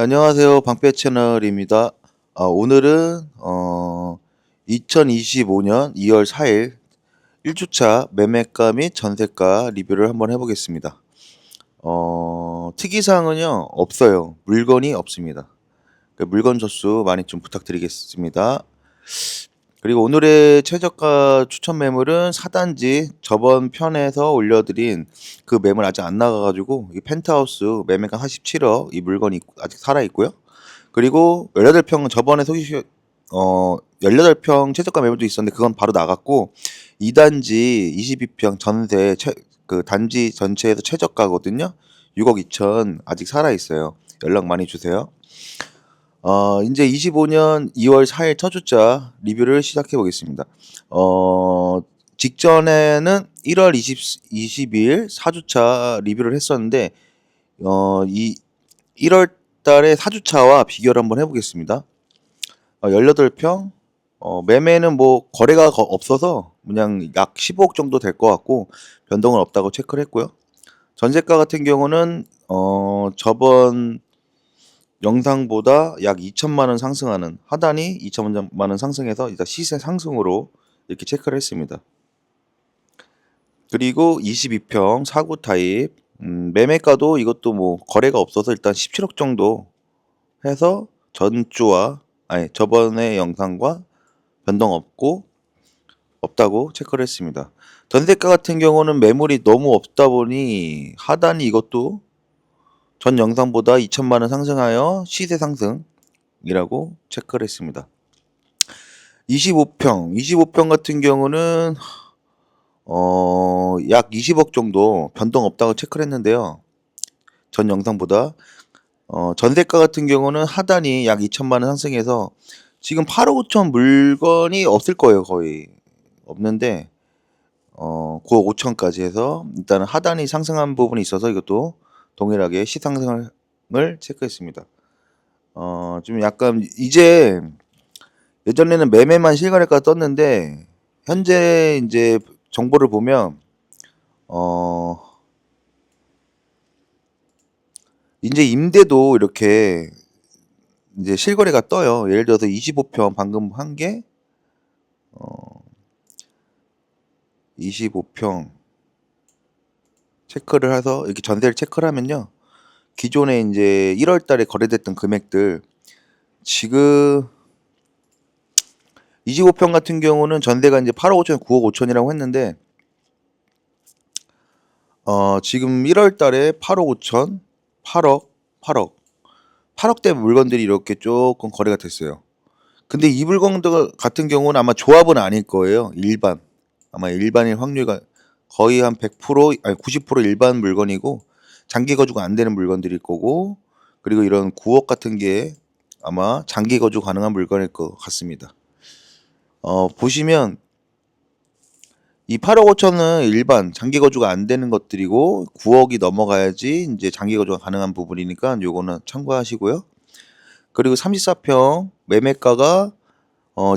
안녕하세요. 방패 채널입니다. 오늘은 2025년 2월 4일 1주차 매매가 및 전세가 리뷰를 한번 해보겠습니다. 특이사항은요, 없어요. 물건이 없습니다. 물건 접수 많이 좀 부탁드리겠습니다. 그리고 오늘의 최저가 추천 매물은 4단지 저번 편에서 올려드린 그 매물 아직 안 나가가지고 이 펜트하우스 매매가 47억 이 물건이 아직 살아있고요. 그리고 18평은 저번에 18평 최저가 매물도 있었는데 그건 바로 나갔고 2단지 22평 전세 그 단지 전체에서 최저가거든요. 6억 2천 아직 살아있어요. 연락 많이 주세요. 이제 25년 2월 4일 첫 주자 리뷰를 시작해 보겠습니다. 직전에는 1월 20일 4주차 리뷰를 했었는데, 이 1월 달에 4주차와 비교를 한번 해보겠습니다. 18평, 매매는 뭐 거래가 없어서 그냥 약 15억 정도 될 것 같고, 변동은 없다고 체크를 했고요. 전세가 같은 경우는, 저번 영상보다 약 2천만 원 상승하는 하단이 2천만 원 상승해서 일단 시세 상승으로 이렇게 체크를 했습니다. 그리고 22평 4구 타입 매매가도 이것도 뭐 거래가 없어서 일단 17억 정도 해서 저번의 영상과 변동 없다고 체크를 했습니다. 전세가 같은 경우는 매물이 너무 없다 보니 하단이 이것도 전 영상보다 2천만 원 상승하여 시세 상승이라고 체크를 했습니다. 25평 같은 경우는 약 20억 정도 변동 없다고 체크를 했는데요. 전 영상보다 전세가 같은 경우는 하단이 약 2천만 원 상승해서 지금 8억 5천 물건이 없을 거예요. 거의 없는데 9억 5천까지 해서 일단은 하단이 상승한 부분이 있어서 이것도 동일하게 시상승을 체크했습니다. 좀 약간 이제 예전에는 매매만 실거래가 떴는데 현재 이제 정보를 보면 이제 임대도 이렇게 이제 실거래가 떠요. 예를 들어서 25평 방금 한 게 25평 체크를 해서 이렇게 전세를 체크를 하면요. 기존에 이제 1월 달에 거래됐던 금액들 지금 25평 같은 경우는 전세가 이제 8억 5천, 9억 5천이라고 했는데 지금 1월 달에 8억 5천, 8억 8억대 물건들이 이렇게 조금 거래가 됐어요. 근데 이 물건들 같은 경우는 아마 조합은 아닐 거예요. 아마 일반일 확률가 거의 한 100% 아니 90% 일반 물건이고 장기 거주가 안 되는 물건들일 거고, 그리고 이런 9억 같은 게 아마 장기 거주 가능한 물건일 것 같습니다. 보시면 이 8억 5천은 일반 장기 거주가 안 되는 것들이고 9억이 넘어가야지 이제 장기 거주가 가능한 부분이니까 요거는 참고하시고요. 그리고 34평 매매가가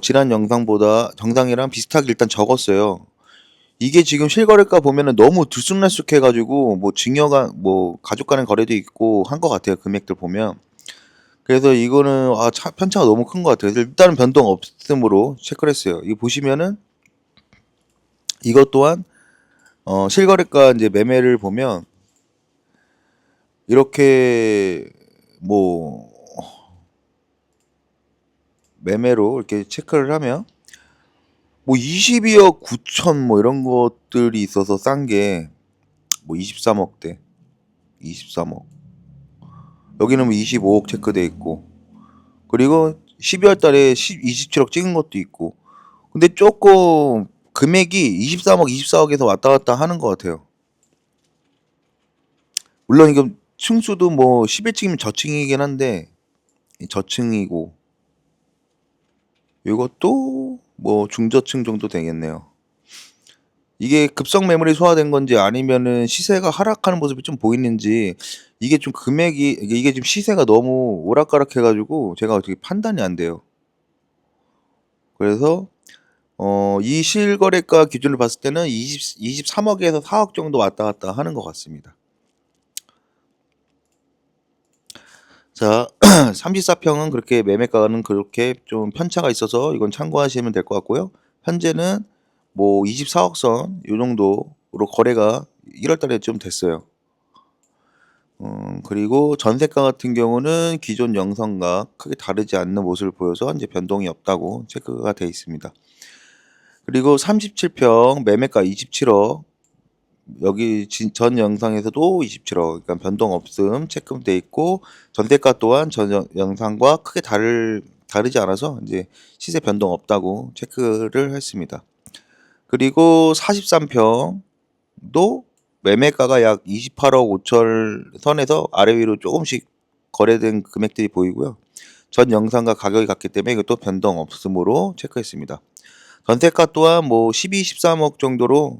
지난 영상보다 정상이랑 비슷하게 일단 적었어요. 이게 지금 실거래가 보면은 너무 들쑥날쑥해가지고 뭐 증여가 뭐 가족 간의 거래도 있고 한 것 같아요. 금액들 보면. 그래서 이거는 편차가 너무 큰 것 같아요. 그래서 일단은 변동 없음으로 체크를 했어요. 이거 보시면은 이것 또한 실거래가 이제 매매를 보면 이렇게 뭐 매매로 이렇게 체크를 하면 뭐 22억 9천 뭐 이런 것들이 있어서 싼 게 뭐 23억대 23억, 여기는 뭐 25억 체크돼 있고, 그리고 12월 달에 27억 찍은 것도 있고. 근데 조금 금액이 23억 24억에서 왔다 갔다 하는 것 같아요. 물론 이거 층수도 뭐 11층이면 저층이긴 한데 저층이고, 이것도 뭐 중저층 정도 되겠네요. 이게 급성 매물이 소화된 건지 아니면은 시세가 하락하는 모습이 좀 보이는지, 이게 좀 금액이 이게 지금 시세가 너무 오락가락 해가지고 제가 어떻게 판단이 안 돼요. 그래서 이 실거래가 기준을 봤을 때는 23억에서 4억 정도 왔다 갔다 하는 것 같습니다. 자, 34평은 그렇게 매매가는 그렇게 좀 편차가 있어서 이건 참고하시면 될 것 같고요. 현재는 뭐 24억 선 요 정도로 거래가 1월 달에 좀 됐어요. 그리고 전세가 같은 경우는 기존 영상과 크게 다르지 않는 모습을 보여서 이제 변동이 없다고 체크가 돼 있습니다. 그리고 37평 매매가 27억, 여기 전 영상에서도 27억, 그러니까 변동 없음 체크돼 있고, 전세가 또한 전 영상과 크게 다르지 않아서 이제 시세 변동 없다고 체크를 했습니다. 그리고 43평도 매매가가 약 28억 5천 선에서 아래 위로 조금씩 거래된 금액들이 보이고요. 전 영상과 가격이 같기 때문에 이것도 변동 없음으로 체크했습니다. 전세가 또한 뭐 12, 13억 정도로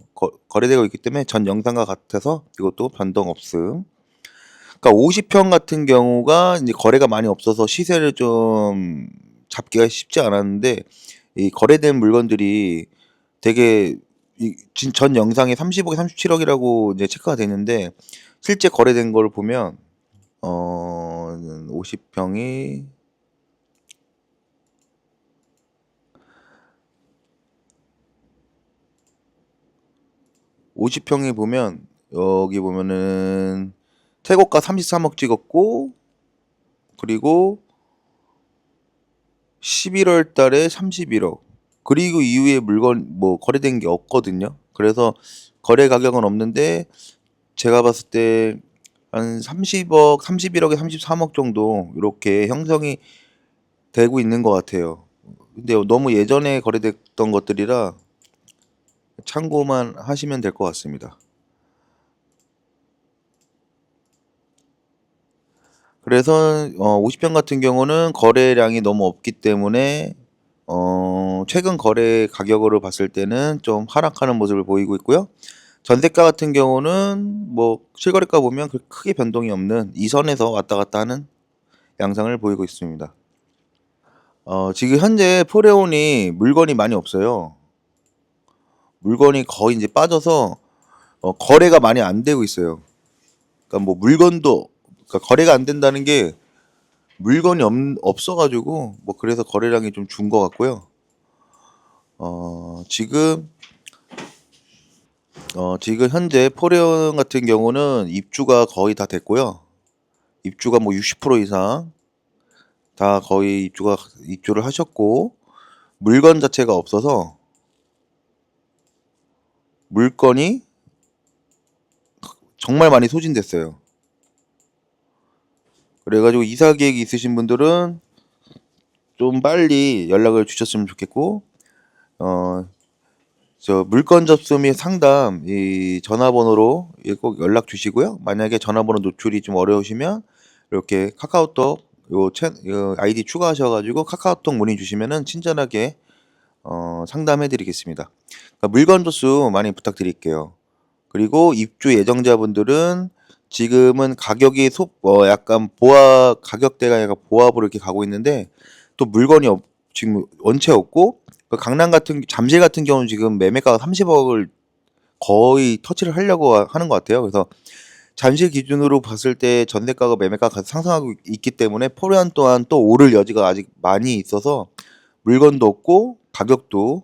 거래되고 있기 때문에 전 영상과 같아서 이것도 변동 없음. 그러니까 50평 같은 경우가 이제 거래가 많이 없어서 시세를 좀 잡기가 쉽지 않았는데, 이 거래된 물건들이 되게 전 영상에 30억에 37억이라고 이제 체크가 되는데, 실제 거래된 걸 보면 50평이 50평에 보면 여기 보면은 태고가 33억 찍었고, 그리고 11월 달에 31억, 그리고 이후에 물건 뭐 거래된 게 없거든요. 그래서 거래 가격은 없는데 제가 봤을 때 한 30억, 31억에 33억 정도 이렇게 형성이 되고 있는 것 같아요. 근데 너무 예전에 거래됐던 것들이라 참고만 하시면 될 것 같습니다. 그래서 50평 같은 경우는 거래량이 너무 없기 때문에 최근 거래 가격으로 봤을 때는 좀 하락하는 모습을 보이고 있고요. 전세가 같은 경우는 뭐 실거래가 보면 크게 변동이 없는 이 선에서 왔다 갔다 하는 양상을 보이고 있습니다. 지금 현재 포레온이 물건이 많이 없어요. 물건이 거의 이제 빠져서 거래가 많이 안 되고 있어요. 그러니까 뭐 물건도, 그러니까 거래가 안 된다는 게 물건이 없어가지고 뭐 그래서 거래량이 좀 준 것 같고요. 지금 지금 현재 포레온 같은 경우는 입주가 거의 다 됐고요. 입주가 뭐 60% 이상 다 거의 입주를 하셨고, 물건 자체가 없어서 물건이 정말 많이 소진됐어요. 그래가지고 이사 계획이 있으신 분들은 좀 빨리 연락을 주셨으면 좋겠고, 저 물건 접수 및 상담 이 전화번호로 꼭 연락 주시고요. 만약에 전화번호 노출이 좀 어려우시면 이렇게 카카오톡 요 아이디 추가하셔가지고 카카오톡 문의 주시면은 친절하게 상담해 드리겠습니다. 그러니까 물건 접수 많이 부탁드릴게요. 그리고 입주 예정자분들은 지금은 가격이 약간 가격대가 약간 보합으로 이렇게 가고 있는데, 또 물건이 지금 원체 없고, 그 잠실 같은 경우는 지금 매매가가 30억을 거의 터치를 하려고 하는 것 같아요. 그래서 잠실 기준으로 봤을 때 전세가가 매매가가 상승하고 있기 때문에 포레안 또한 또 오를 여지가 아직 많이 있어서 물건도 없고 가격도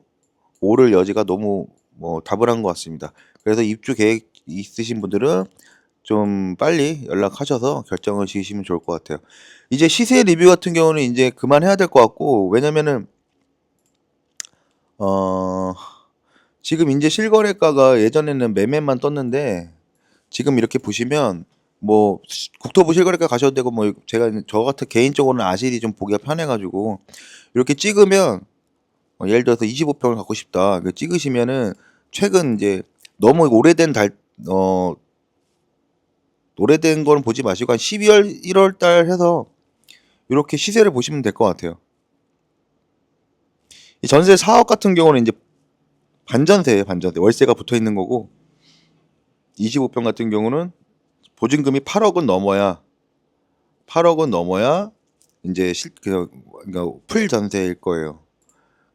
오를 여지가 너무 다분한 것 같습니다. 그래서 입주 계획 있으신 분들은 좀 빨리 연락하셔서 결정을 지으시면 좋을 것 같아요. 이제 시세 리뷰 같은 경우는 이제 그만해야 될 것 같고, 왜냐면은 어 지금 이제 실거래가가 예전에는 매매만 떴는데, 지금 이렇게 보시면 뭐 국토부 실거래가 가셔도 되고, 뭐 저 같은 개인적으로는 아실이 좀 보기가 편해가지고 이렇게 찍으면, 예를 들어서 25평을 갖고 싶다 찍으시면은, 최근 이제 너무 오래된 거는 보지 마시고 한 12월 1월 달 해서 이렇게 시세를 보시면 될 것 같아요. 이 전세 4억 같은 경우는 이제 반전세예요. 월세가 붙어 있는 거고, 25평 같은 경우는 보증금이 8억은 넘어야 이제 그러니까 풀 전세일 거예요.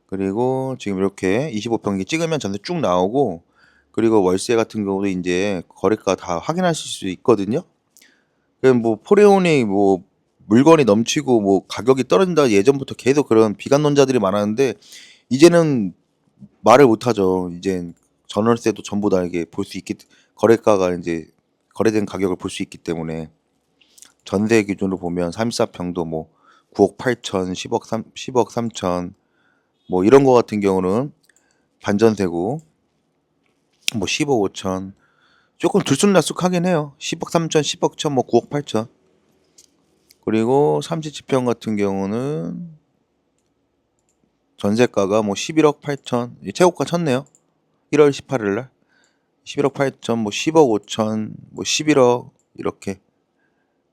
그리고 지금 이렇게 25평이 찍으면 전세 쭉 나오고, 그리고 월세 같은 경우도 이제 거래가 다 확인하실 수 있거든요. 뭐 포레온이 뭐 물건이 넘치고 뭐 가격이 떨어진다 예전부터 계속 그런 비관론자들이 많았는데 이제는 말을 못 하죠. 이젠 전월세도 전부 다 이게 볼 수 있기 거래가가 이제 거래된 가격을 볼 수 있기 때문에 전세 기준으로 보면 34평도 뭐 9억 8천, 10억 3천 뭐 이런 거 같은 경우는 반전세고 뭐 10억 5천 조금 들쑥날쑥하긴 해요. 10억 3천, 10억 천, 뭐 9억 8천. 그리고 37평 같은 경우는 전세가가 뭐 11억 8천, 최고가 쳤네요. 1월 18일 날 11억 8천, 뭐 10억 5천, 뭐 11억 이렇게.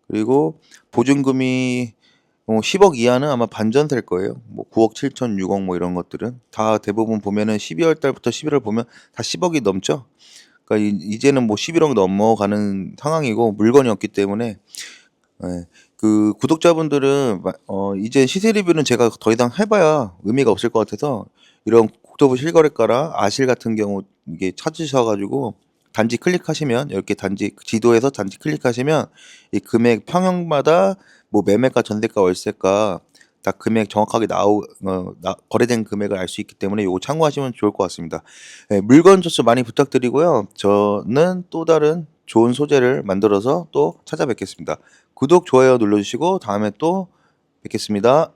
그리고 보증금이 10억 이하는 아마 반전세일 거예요. 뭐 9억 7천, 6억 뭐 이런 것들은 다 대부분 보면은 12월 달부터 11월 보면 다 10억이 넘죠. 그러니까 이제는 뭐 11억 넘어가는 상황이고 물건이 없기 때문에 예, 그 구독자분들은 이제 시세 리뷰는 제가 더 이상 해봐야 의미가 없을 것 같아서 이런 국토부 실거래가랑 아실 같은 경우 이게 찾으셔가지고 단지 클릭하시면 이렇게 단지 지도에서 단지 클릭하시면 이 금액 평형마다 뭐 매매가, 전세가, 월세가 다 금액 정확하게 거래된 금액을 알 수 있기 때문에 이거 참고하시면 좋을 것 같습니다. 예, 물건 접수 많이 부탁드리고요. 저는 또 다른 좋은 소재를 만들어서 또 찾아뵙겠습니다. 구독, 좋아요 눌러주시고 다음에 또 뵙겠습니다.